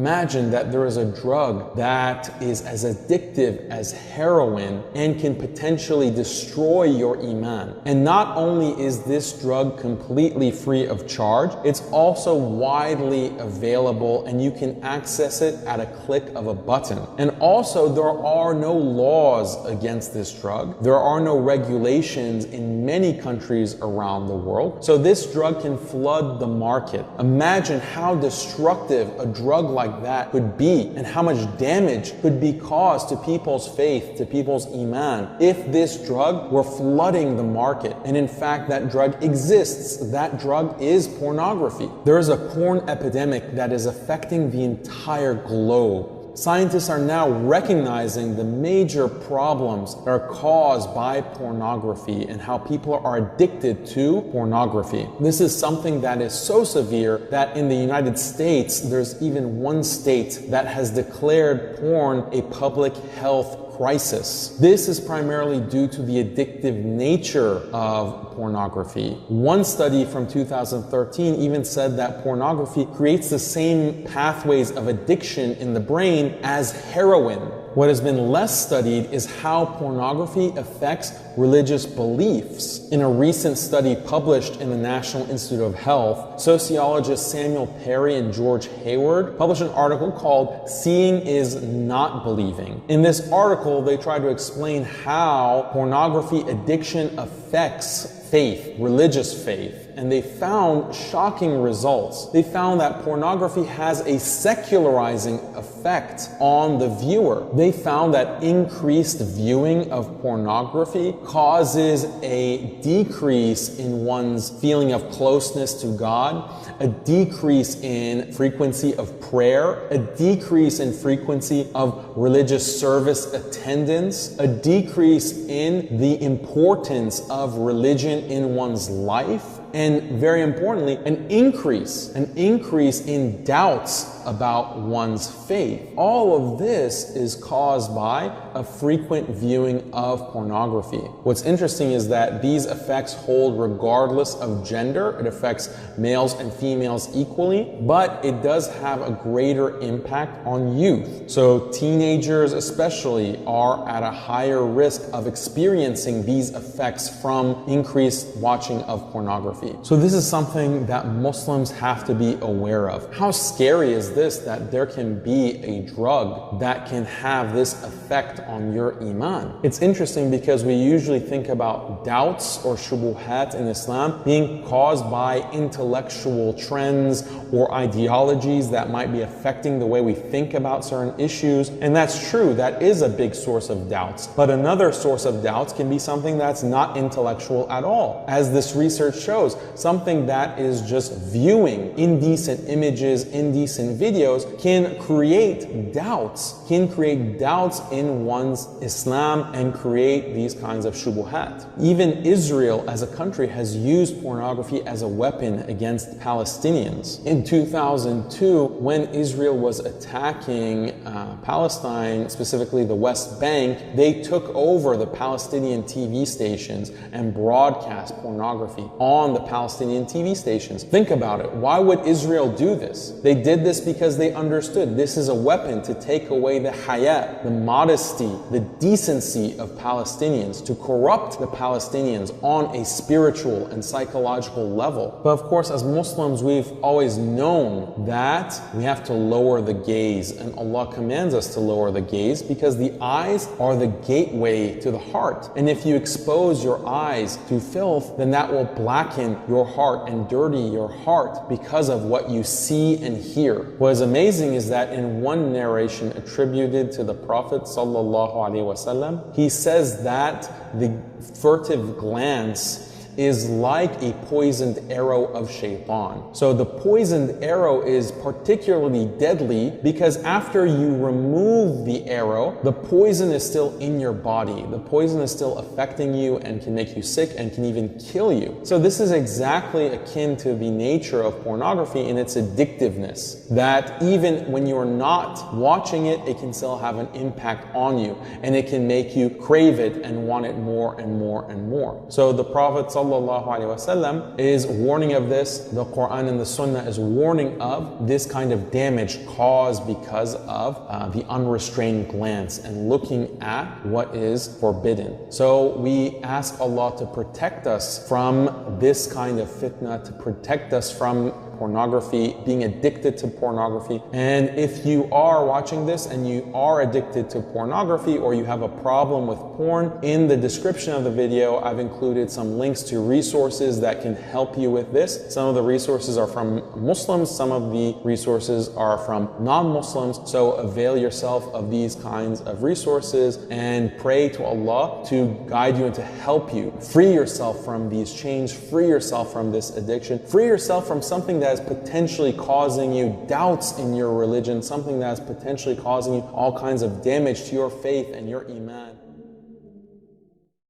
Imagine that there is a drug that is as addictive as heroin and can potentially destroy your Iman. And not only is this drug completely free of charge, it's also widely available and you can access it at a click of a button. And also there are no laws against this drug. There are no regulations in many countries around the world. So this drug can flood the market. Imagine how destructive a drug like that could be and how much damage could be caused to people's faith, to people's Iman, if this drug were flooding the market. And in fact, that drug exists. That drug is pornography. There is a porn epidemic that is affecting the entire globe. Scientists are now recognizing the major problems that are caused by pornography and how people are addicted to pornography. This is something that is so severe that in the United States, there's even one state that has declared porn a public health crisis. This is primarily due to the addictive nature of pornography. One study from 2013 even said that pornography creates the same pathways of addiction in the brain as heroin. What has been less studied is how pornography affects religious beliefs. In a recent study published in the National Institute of Health, sociologists Samuel Perry and George Hayward published an article called "Seeing is Not Believing." In this article, they try to explain how pornography addiction affects faith, religious faith. And they found shocking results. They found that pornography has a secularizing effect on the viewer. They found that increased viewing of pornography causes a decrease in one's feeling of closeness to God, a decrease in frequency of prayer, a decrease in frequency of religious service attendance, a decrease in the importance of religion in one's life, and very importantly, an increase in doubts about one's faith. All of this is caused by a frequent viewing of pornography. What's interesting is that these effects hold regardless of gender. It affects males and females equally, but it does have a greater impact on youth. So teenagers especially are at a higher risk of experiencing these effects from increased watching of pornography. So this is something that Muslims have to be aware of. How scary is this, that there can be a drug that can have this effect on your Iman? It's interesting because we usually think about doubts or shubuhat in Islam being caused by intellectual trends or ideologies that might be affecting the way we think about certain issues. And that's true, that is a big source of doubts. But another source of doubts can be something that's not intellectual at all. As this research shows, something that is just viewing indecent images, indecent videos can create doubts in one's Islam and create these kinds of shubuhat. Even Israel as a country has used pornography as a weapon against Palestinians. In 2002, when Israel was attacking Palestine, specifically the West Bank, they took over the Palestinian TV stations and broadcast pornography on the Palestinian TV stations. Think about it. Why would Israel do this? They did this because they understood this is a weapon to take away the haya, the modesty, the decency of Palestinians, to corrupt the Palestinians on a spiritual and psychological level. But of course, as Muslims, we've always known that we have to lower the gaze, and Allah commands us to lower the gaze because the eyes are the gateway to the heart. And if you expose your eyes to filth, then that will blacken your heart and dirty your heart because of what you see and hear. What is amazing is that in one narration attributed to the Prophet ﷺ, he says that the furtive glance is like a poisoned arrow of shaitan. So the poisoned arrow is particularly deadly because after you remove the arrow, the poison is still in your body. The poison is still affecting you and can make you sick and can even kill you. So this is exactly akin to the nature of pornography in its addictiveness, that even when you're not watching it, it can still have an impact on you and it can make you crave it and want it more and more and more. So the Prophet sallallahu alaihi wasallam is warning of this. The Quran and the Sunnah is warning of this kind of damage caused because of the unrestrained glance and looking at what is forbidden. So we ask Allah to protect us from this kind of fitna, to protect us from pornography, being addicted to pornography. And if you are watching this and you are addicted to pornography or you have a problem with porn, in the description of the video I've included some links to resources that can help you with this. Some of the resources are from Muslims, some of the resources are from non-Muslims, so avail yourself of these kinds of resources and pray to Allah to guide you and to help you free yourself from these chains, free yourself from this addiction, free yourself from something that is potentially causing you doubts in your religion, something that is potentially causing you all kinds of damage to your faith and your Iman.